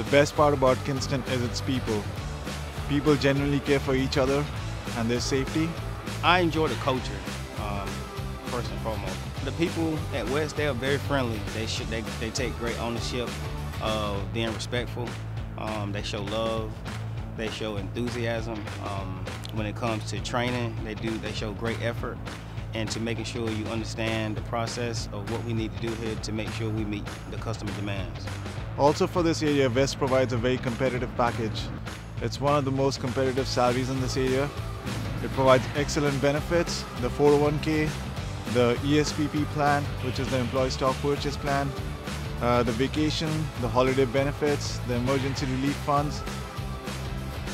The best part about Kinston is its people. People genuinely care for each other and their safety. I enjoy the culture, first and foremost. The people at West, they are very friendly. They take great ownership of being respectful. They show love. They show enthusiasm. When it comes to training, they show great effort into making sure you understand the process of what we need to do here to make sure we meet the customer demands. Also for this area, West provides a very competitive package. It's one of the most competitive salaries in this area. It provides excellent benefits, the 401k, the ESPP plan, which is the employee stock purchase plan, the vacation, the holiday benefits, the emergency relief funds.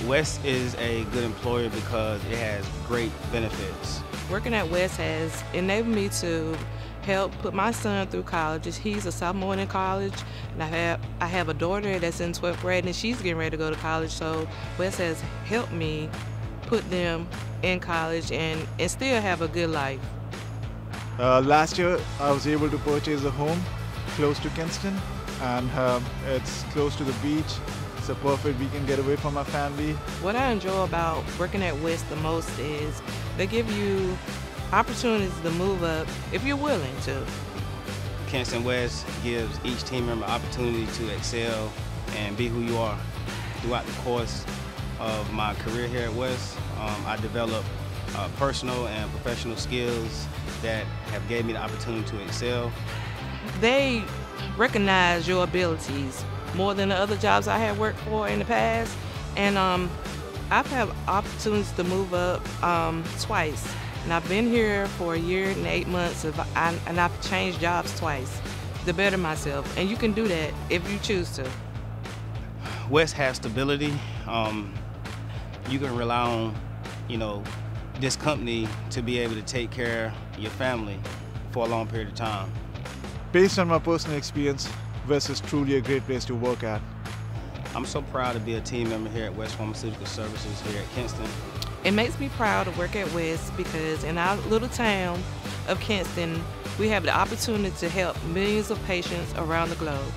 West is a good employer because it has great benefits. Working at West has enabled me to help put my son through college. He's a sophomore in college, and I have a daughter that's in 12th grade, and she's getting ready to go to college. So West has helped me put them in college and still have a good life. Last year, I was able to purchase a home close to Kinston, and it's close to the beach. It's a perfect weekend getaway for my family. What I enjoy about working at West the most is they give you opportunities to move up if you're willing to. Kinston West gives each team member opportunity to excel and be who you are. Throughout the course of my career here at West, I developed personal and professional skills that have gave me the opportunity to excel. They recognize your abilities more than the other jobs I had worked for in the past, and I've had opportunities to move up twice. And I've been here for a year and 8 months, and I've changed jobs twice to better myself. And you can do that if you choose to. West has stability. You can rely on, this company to be able to take care of your family for a long period of time. Based on my personal experience, West is truly a great place to work at. I'm so proud to be a team member here at West Pharmaceutical Services here at Kinston. It makes me proud to work at West because in our little town of Kinston, we have the opportunity to help millions of patients around the globe.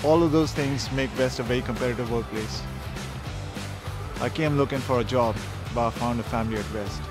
All of those things make West a very competitive workplace. I came looking for a job, but I found a family at West.